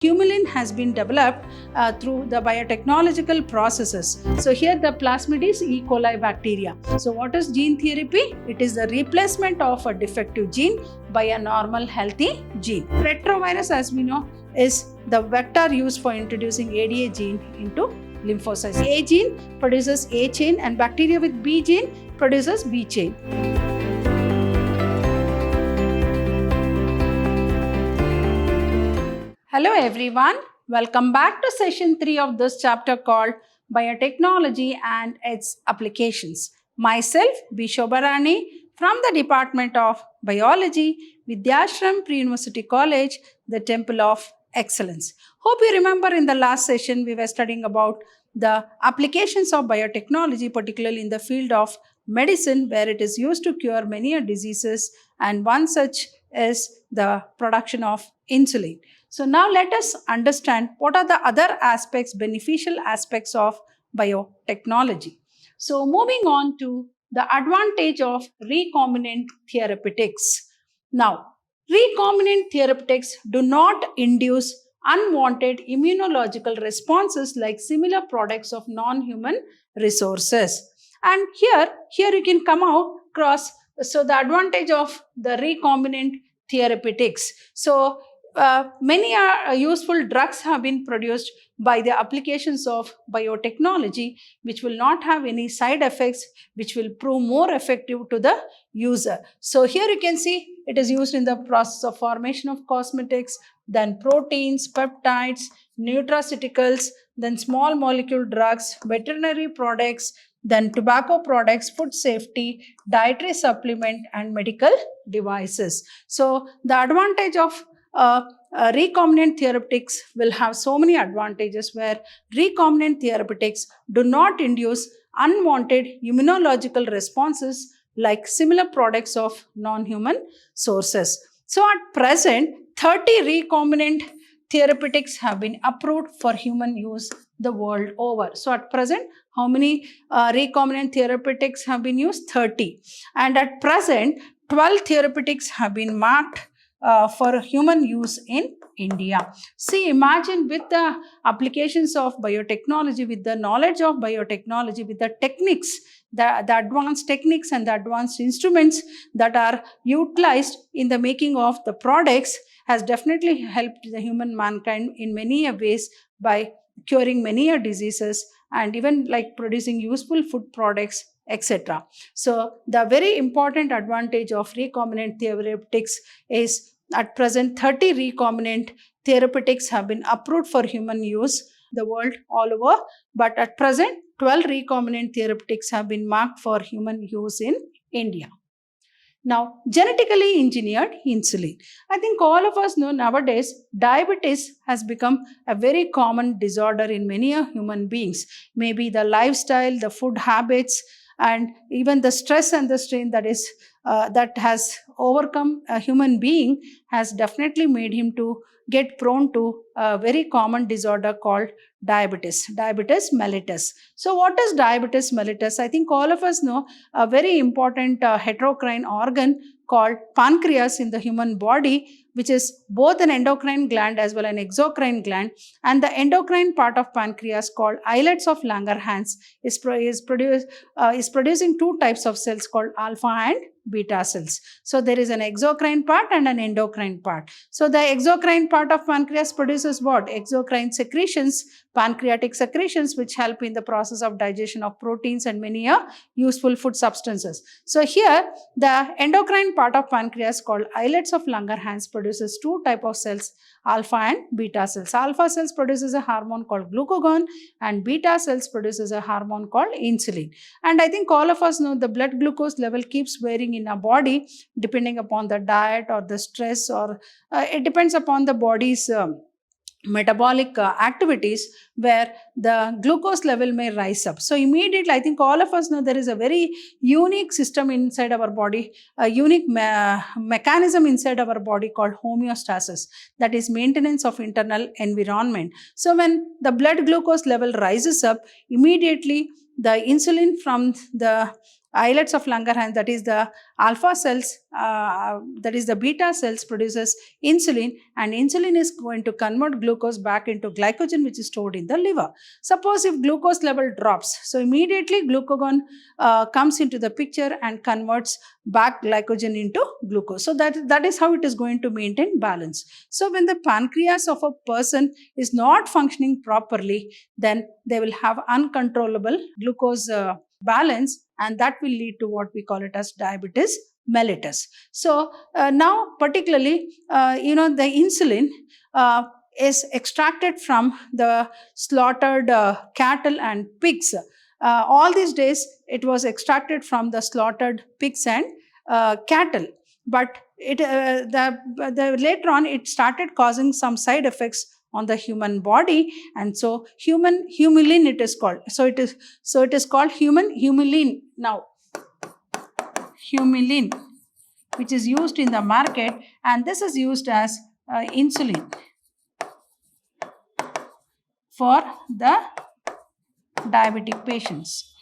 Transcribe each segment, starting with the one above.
Humulin has been developed through the biotechnological processes. So here the Plasmidis E. coli bacteria. So what is gene therapy? It is the replacement of a defective gene by a normal healthy gene. Retrovirus, as we know, is the vector used for introducing ADA gene into lymphocytes. A gene produces A chain and bacteria with B gene produces B chain. Hello everyone, welcome back to session 3 of this chapter called Biotechnology and its Applications. Myself, B. Shobharani from the Department of Biology, Vidyashram Pre-University College, the Temple of Excellence. Hope you remember in the last session we were studying about the applications of biotechnology, particularly in the field of medicine, where it is used to cure many diseases, and one such is the production of insulin. So now let us understand what are the other aspects, beneficial aspects of biotechnology. So moving on to the advantage of recombinant therapeutics. Now, recombinant therapeutics do not induce unwanted immunological responses like similar products of non-human resources. And here you can come across, so the advantage of the recombinant therapeutics. So many useful drugs have been produced by the applications of biotechnology, which will not have any side effects, which will prove more effective to the user. So here you can see it is used in the process of formation of cosmetics, then proteins, peptides, nutraceuticals, then small molecule drugs, veterinary products, then tobacco products, food safety, dietary supplement, and medical devices. So the advantage of recombinant therapeutics will have so many advantages, where recombinant therapeutics do not induce unwanted immunological responses like similar products of non-human sources. So at present, 30 recombinant therapeutics have been approved for human use the world over. So at present, how many recombinant therapeutics have been used? 30. And at present, 12 therapeutics have been marked for human use in India. See, imagine with the applications of biotechnology, with the knowledge of biotechnology, with the techniques, the advanced techniques and the advanced instruments that are utilized in the making of the products, has definitely helped the human mankind in many ways by curing many diseases and even like producing useful food products, etc. So the very important advantage of recombinant therapeutics is at present 30 recombinant therapeutics have been approved for human use the world all over, but at present 12 recombinant therapeutics have been marked for human use in India. Now, genetically engineered insulin. I think all of us know nowadays diabetes has become a very common disorder in many human beings. Maybe the lifestyle, the food habits, and even the stress and the strain that has overcome a human being has definitely made him to get prone to a very common disorder called diabetes mellitus. So what is diabetes mellitus? I think all of us know a very important heterocrine organ called pancreas in the human body, which is both an endocrine gland as well as an exocrine gland. And the endocrine part of pancreas, called islets of Langerhans, is producing two types of cells called alpha and beta cells. So there is an exocrine part and an endocrine part. So the exocrine part of pancreas produces what? Exocrine secretions, pancreatic secretions, which help in the process of digestion of proteins and many useful food substances. So here the endocrine part of pancreas, called islets of Langerhans, produces two types of cells, alpha and beta cells. Alpha cells produces a hormone called glucagon and beta cells produces a hormone called insulin. And I think all of us know the blood glucose level keeps varying in our body depending upon the diet or the stress, or it depends upon the body's metabolic activities, where the glucose level may rise up. So immediately, I think all of us know there is a very unique system inside our body, a unique mechanism inside our body called homeostasis, that is maintenance of internal environment. So when the blood glucose level rises up, immediately the insulin from the islets of Langerhans, that is the alpha cells, that is the beta cells produces insulin, and insulin is going to convert glucose back into glycogen, which is stored in the liver. Suppose if glucose level drops, so immediately glucagon comes into the picture and converts back glycogen into glucose. So that is how it is going to maintain balance. So when the pancreas of a person is not functioning properly, then they will have uncontrollable glucose balance, and that will lead to what we call it as diabetes mellitus. So now particularly, the insulin is extracted from the slaughtered cattle and pigs. All these days it was extracted from the slaughtered pigs and cattle, but later on it started causing some side effects on the human body, and so human humulin it is called. So it is called human humulin now. Humulin, which is used in the market, and this is used as insulin for the diabetic patients.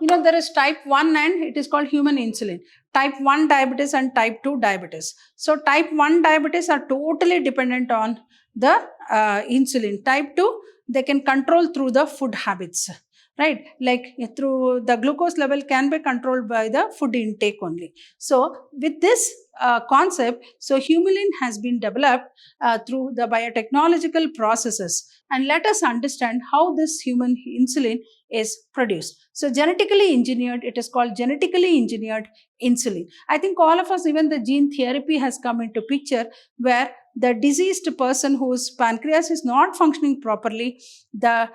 There is type 1 and it is called human insulin. Type 1 diabetes and type 2 diabetes. So type 1 diabetes are totally dependent on the insulin. Type 2, they can control through the food habits, right? Like through the glucose level can be controlled by the food intake only. So with this concept, so humulin has been developed through the biotechnological processes. And let us understand how this human insulin is produced. So genetically engineered, it is called genetically engineered insulin. I think all of us, even the gene therapy has come into picture, where the diseased person whose pancreas is not functioning properly, the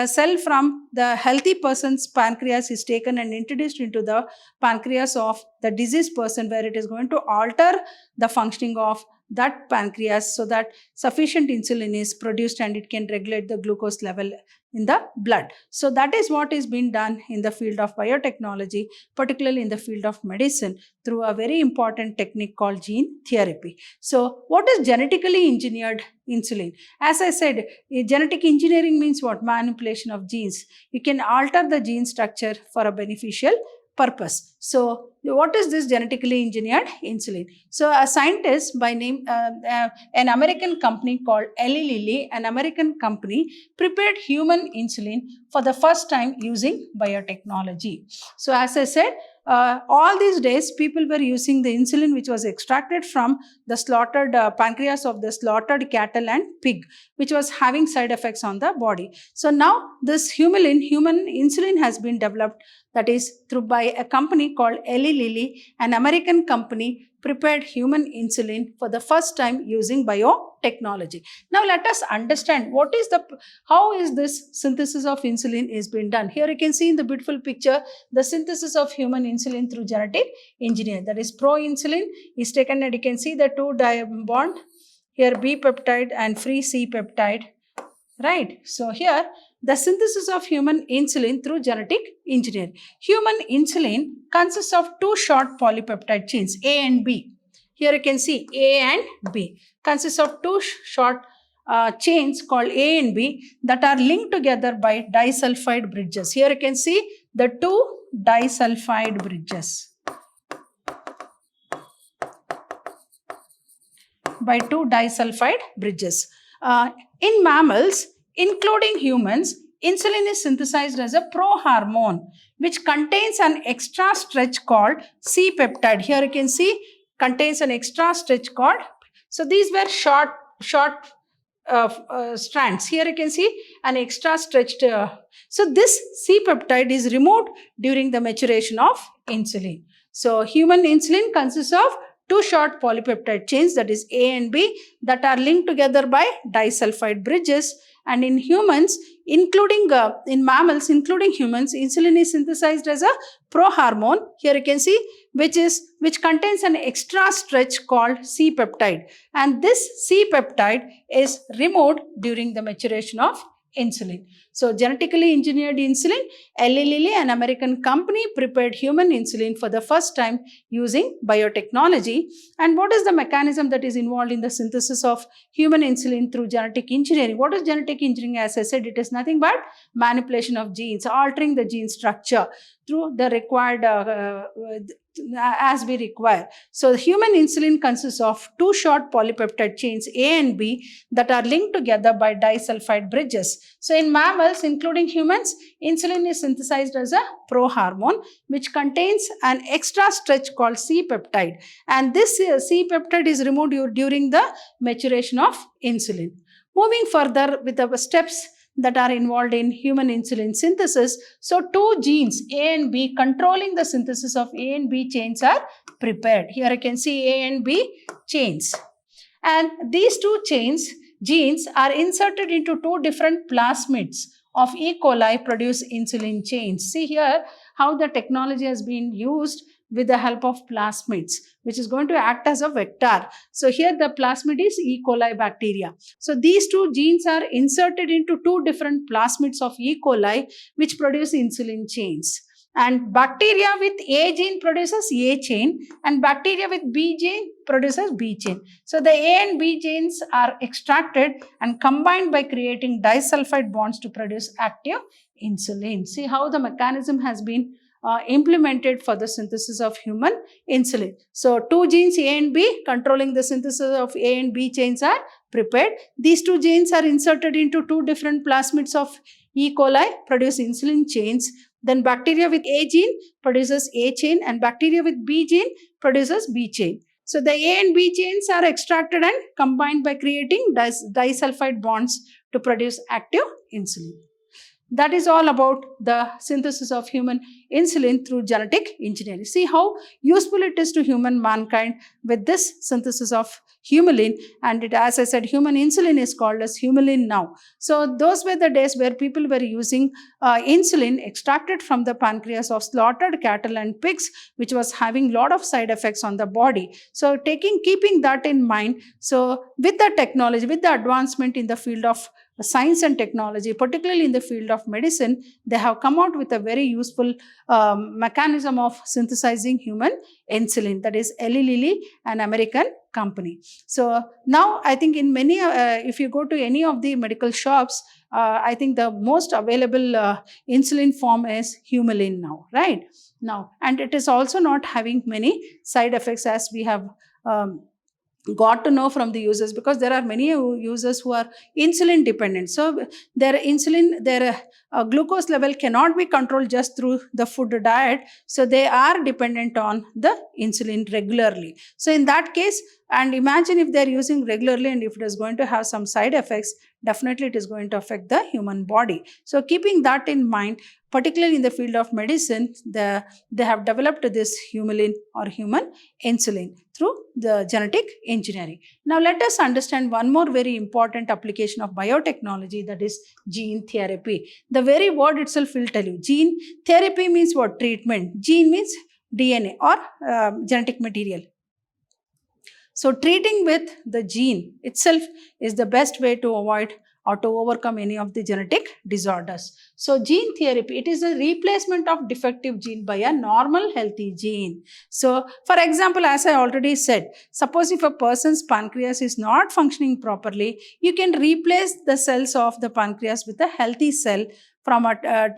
cell from the healthy person's pancreas is taken and introduced into the pancreas of the diseased person, where it is going to alter the functioning of that pancreas so that sufficient insulin is produced and it can regulate the glucose level in the blood. So that is what is being done in the field of biotechnology, particularly in the field of medicine, through a very important technique called gene therapy. So what is genetically engineered insulin? As I said, genetic engineering means what? Manipulation of genes. You can alter the gene structure for a beneficial purpose. So what is this genetically engineered insulin? So a scientist by name, an American company called Eli Lilly, an American company, prepared human insulin for the first time using biotechnology. So as I said, all these days people were using the insulin which was extracted from the slaughtered pancreas of the slaughtered cattle and pig, which was having side effects on the body. So now this human insulin has been developed, that is through by a company called Eli Lilly, an American company, prepared human insulin for the first time using biotechnology. Now let us understand how is this synthesis of insulin is being done. Here you can see in the beautiful picture the synthesis of human insulin through genetic engineering. That is, proinsulin is taken and you can see the two bond here, B peptide and free C peptide, right? So here the synthesis of human insulin through genetic engineering. Human insulin consists of two short polypeptide chains, A and B. Here you can see A and B consists of two short chains called A and B that are linked together by disulfide bridges. Here you can see the two disulfide bridges. By two disulfide bridges. In mammals, including humans, insulin is synthesized as a prohormone which contains an extra stretch called C-peptide. Here you can see contains an extra stretch called. So these were short strands. Here you can see an extra stretched. So this C-peptide is removed during the maturation of insulin. So human insulin consists of two short polypeptide chains, that is A and B, that are linked together by disulfide bridges. And in humans, including in mammals, including humans, insulin is synthesized as a prohormone. Here you can see which contains an extra stretch called C-peptide. And this C-peptide is removed during the maturation of insulin. So genetically engineered insulin, Eli Lilly, an American company, prepared human insulin for the first time using biotechnology. And what is the mechanism that is involved in the synthesis of human insulin through genetic engineering? What is genetic engineering? As I said, it is nothing but manipulation of genes, altering the gene structure through the required as we require. So the human insulin consists of two short polypeptide chains A and B that are linked together by disulfide bridges. So in mammals, including humans, insulin is synthesized as a prohormone which contains an extra stretch called C-peptide, and this C-peptide is removed during the maturation of insulin. Moving further with the steps that are involved in human insulin synthesis. So two genes A and B controlling the synthesis of A and B chains are prepared. Here I can see A and B chains. And these two genes are inserted into two different plasmids of E. coli produce insulin chains. See here how the technology has been used with the help of plasmids, which is going to act as a vector. So here the plasmid is E. coli bacteria. So these two genes are inserted into two different plasmids of E. coli, which produce insulin chains. And bacteria with A gene produces A chain, and bacteria with B gene produces B chain. So the A and B genes are extracted and combined by creating disulfide bonds to produce active insulin. See how the mechanism has been implemented for the synthesis of human insulin. So two genes A and B controlling the synthesis of A and B chains are prepared. These two genes are inserted into two different plasmids of E. coli, produce insulin chains. Then bacteria with A gene produces A chain, and bacteria with B gene produces B chain. So the A and B chains are extracted and combined by creating disulfide bonds to produce active insulin. That is all about the synthesis of human insulin through genetic engineering. See how useful it is to mankind with this synthesis of humulin, and it, as I said, human insulin is called as humulin now. So those were the days where people were using insulin extracted from the pancreas of slaughtered cattle and pigs, which was having lot of side effects on the body. So keeping that in mind, so with the technology, with the advancement in the field of science and technology, particularly in the field of medicine, they have come out with a very useful mechanism of synthesizing human insulin, that is Eli Lilly, an American company. So now I think in many, if you go to any of the medical shops, I think the most available insulin form is humulin now, right? Now, and it is also not having many side effects, as we have got to know from the users, because there are many users who are insulin dependent. So their glucose level cannot be controlled just through the food diet. So they are dependent on the insulin regularly. So in that case, and imagine if they're using regularly and if it is going to have some side effects, definitely it is going to affect the human body. So keeping that in mind, particularly in the field of medicine, they have developed this humulin or human insulin through the genetic engineering. Now let us understand one more very important application of biotechnology, that is gene therapy. The very word itself will tell you. Gene therapy means what? Treatment. Gene means DNA or genetic material. So treating with the gene itself is the best way to avoid or to overcome any of the genetic disorders. So gene therapy, it is a replacement of defective gene by a normal healthy gene. So for example, as I already said, suppose if a person's pancreas is not functioning properly, you can replace the cells of the pancreas with a healthy cell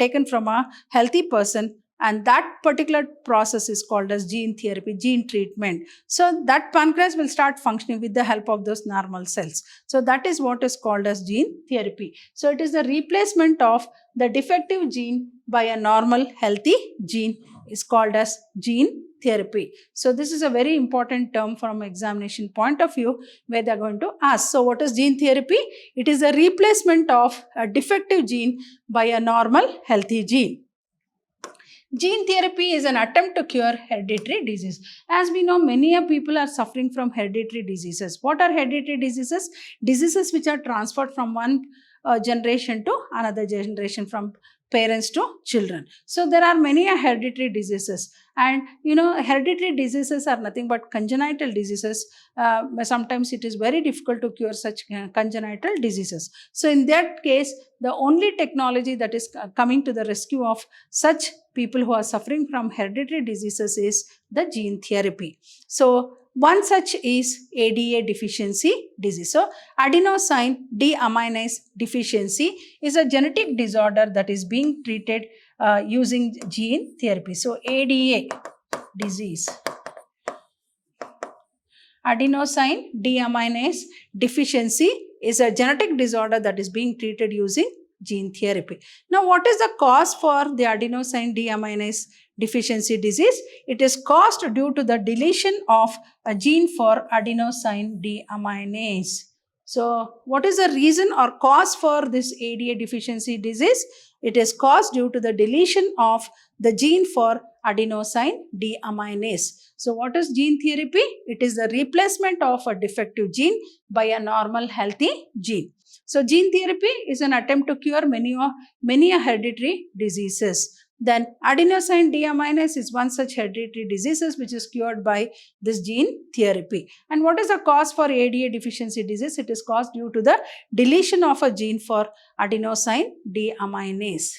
taken from a healthy person, and that particular process is called as gene therapy, gene treatment. So that pancreas will start functioning with the help of those normal cells. So that is what is called as gene therapy. So it is the replacement of the defective gene by a normal healthy gene is called as gene therapy. So this is a very important term from examination point of view, where they are going to ask. So what is gene therapy? It is a replacement of a defective gene by a normal healthy gene. Gene therapy is an attempt to cure hereditary disease. As we know, many people are suffering from hereditary diseases. What are hereditary diseases? Diseases which are transferred from one generation to another generation, from parents to children. So there are many hereditary diseases, And hereditary diseases are nothing but congenital diseases. Sometimes it is very difficult to cure such congenital diseases. So in that case, the only technology that is coming to the rescue of such people who are suffering from hereditary diseases is the gene therapy. So one such is ADA deficiency disease. So adenosine deaminase deficiency is a genetic disorder that is being treated using gene therapy. So ADA disease, adenosine deaminase deficiency, is a genetic disorder that is being treated using gene therapy. Now, what is the cause for the adenosine deaminase deficiency disease? It is caused due to the deletion of a gene for adenosine deaminase. So, what is the reason or cause for this ADA deficiency disease? It is caused due to the deletion of the gene for adenosine deaminase. So, what is gene therapy? It is the replacement of a defective gene by a normal healthy gene. So, gene therapy is an attempt to cure many hereditary diseases. Then adenosine deaminase is one such hereditary diseases which is cured by this gene therapy. And what is the cause for ADA deficiency disease? It is caused due to the deletion of a gene for adenosine deaminase.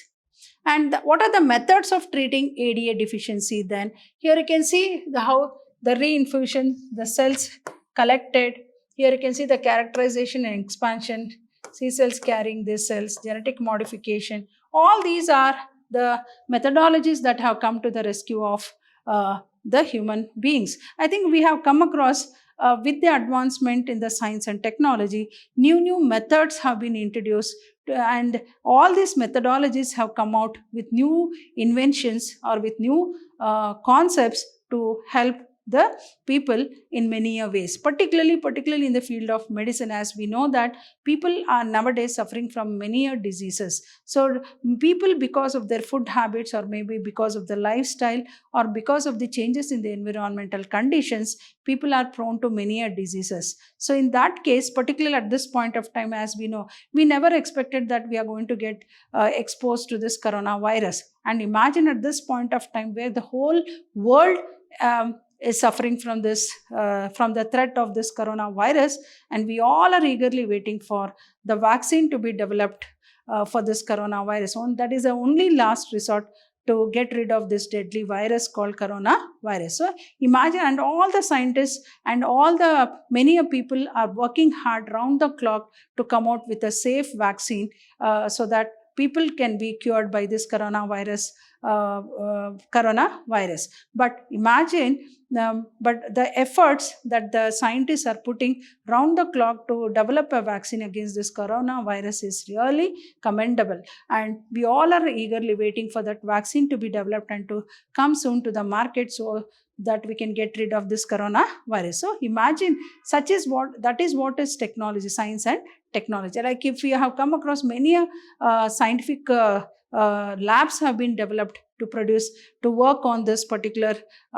And what are the methods of treating ADA deficiency then? Here you can see how the reinfusion, the cells collected. Here you can see the characterization and expansion, C cells carrying these cells, genetic modification. All these are the methodologies that have come to the rescue of the human beings. I think we have come across with the advancement in the science and technology, new methods have been introduced, and all these methodologies have come out with new inventions or with new concepts to help the people in many ways, particularly in the field of medicine, as we know that people are nowadays suffering from many diseases. So people, because of their food habits or maybe because of the lifestyle or because of the changes in the environmental conditions, people are prone to many diseases. So in that case, particularly at this point of time, as we know, we never expected that we are going to get exposed to this coronavirus. And imagine at this point of time where the whole world is suffering from this, from the threat of this coronavirus, and we all are eagerly waiting for the vaccine to be developed for this coronavirus. And that is the only last resort to get rid of this deadly virus called coronavirus. So imagine, and all the scientists and all the many people are working hard round the clock to come out with a safe vaccine so that people can be cured by this coronavirus. But imagine, but the efforts that the scientists are putting round the clock to develop a vaccine against this coronavirus is really commendable, and we all are eagerly waiting for that vaccine to be developed and to come soon to the market so that we can get rid of this coronavirus. So imagine, that is what is technology, science and technology. Like if we have come across many scientific labs have been developed to work on this particular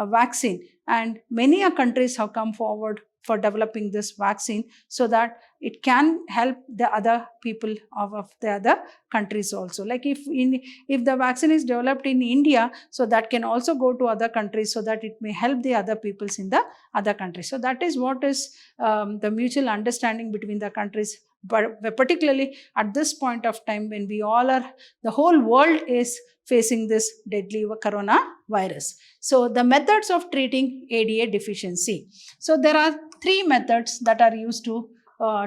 vaccine, and many countries have come forward for developing this vaccine so that it can help the other people of the other countries also. Like if the vaccine is developed in India, so that can also go to other countries so that it may help the other peoples in the other countries. So that is what is the mutual understanding between the countries. But particularly at this point of time when the whole world is facing this deadly coronavirus. So the methods of treating ADA deficiency. So there are 3 methods that are used to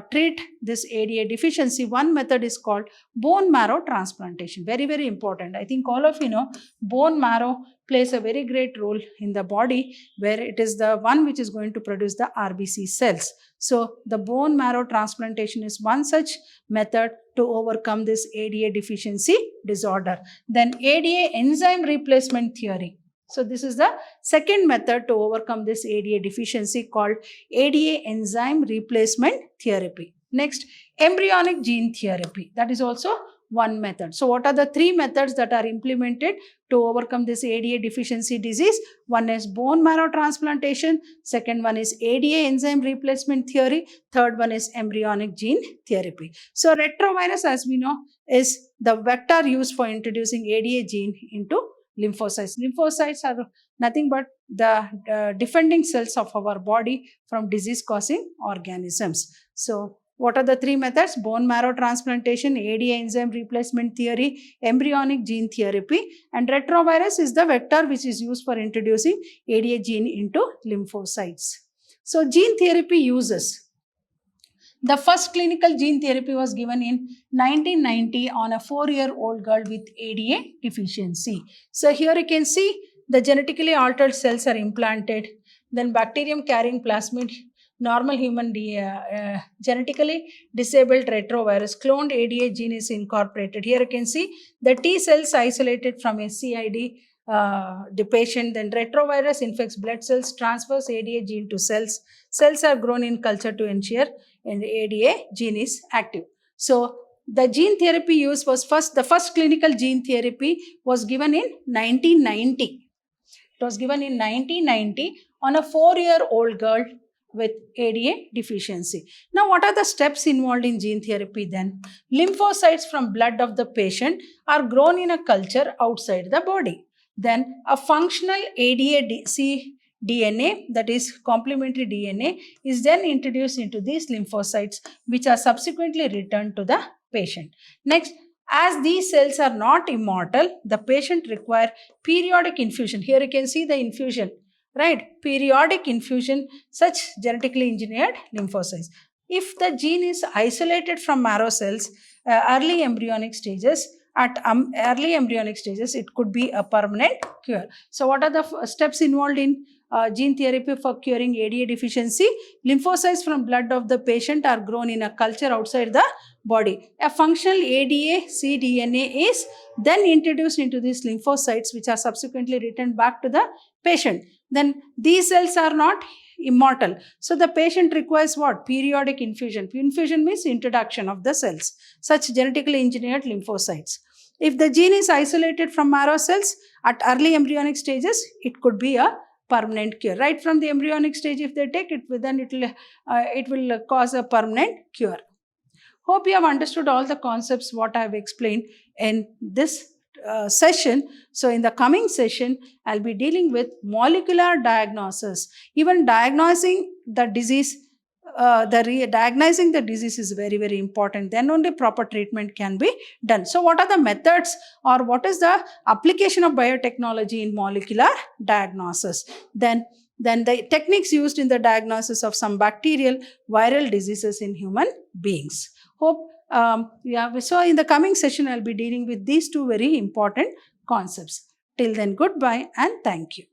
treat this ADA deficiency. One method is called bone marrow transplantation. Very, very important. I think all of you know bone marrow plays a very great role in the body, where it is the one which is going to produce the RBC cells. So the bone marrow transplantation is one such method to overcome this ADA deficiency disorder. Then ADA enzyme replacement theory. So this is the second method to overcome this ADA deficiency, called ADA enzyme replacement therapy. Next, embryonic gene therapy. That is also one method. So what are the 3 methods that are implemented to overcome this ADA deficiency disease? One is bone marrow transplantation. Second one is ADA enzyme replacement theory. Third one is embryonic gene therapy. So retrovirus, as we know, is the vector used for introducing ADA gene into lymphocytes. Lymphocytes are nothing but the defending cells of our body from disease-causing organisms. So, what are the three methods? Bone marrow transplantation, ADA enzyme replacement theory, embryonic gene therapy, and retrovirus is the vector which is used for introducing ADA gene into lymphocytes. So, gene therapy uses. The first clinical gene therapy was given in 1990 on a 4-year-old girl with ADA deficiency. So, here you can see the genetically altered cells are implanted, then bacterium carrying plasmid, normal human genetically disabled retrovirus, cloned ADA gene is incorporated. Here you can see the T cells isolated from a CID the patient, then retrovirus infects blood cells, transfers ADA gene to cells. Cells are grown in culture to ensure and ADA gene is active. So, the gene therapy use was the first clinical gene therapy was given in 1990. It was given in 1990 on a 4-year-old girl with ADA deficiency. Now, what are the steps involved in gene therapy then? Lymphocytes from blood of the patient are grown in a culture outside the body. Then, a functional ADA-C DNA, that is complementary DNA, is then introduced into these lymphocytes, which are subsequently returned to the patient. Next, as these cells are not immortal, the patient require periodic infusion. Here you can see the infusion, right? Periodic infusion, such genetically engineered lymphocytes. If the gene is isolated from marrow cells, early embryonic stages, it could be a permanent cure. So, what are the steps involved in gene therapy for curing ADA deficiency? Lymphocytes from blood of the patient are grown in a culture outside the body. A functional ADA-C DNA is then introduced into these lymphocytes, which are subsequently returned back to the patient. Then these cells are not immortal. So, the patient requires what? Periodic infusion. Infusion means introduction of the cells, such genetically engineered lymphocytes. If the gene is isolated from marrow cells at early embryonic stages, it could be a permanent cure. Right from the embryonic stage, if they take it, then it will cause a permanent cure. Hope you have understood all the concepts what I have explained in this session. So, in the coming session, I'll be dealing with molecular diagnosis. Even diagnosing the disease, diagnosing the disease is very, very important. Then only proper treatment can be done. So, what are the methods or what is the application of biotechnology in molecular diagnosis? Then the techniques used in the diagnosis of some bacterial, viral diseases in human beings. Hope so in the coming session, I'll be dealing with these two very important concepts. Till then, goodbye and thank you.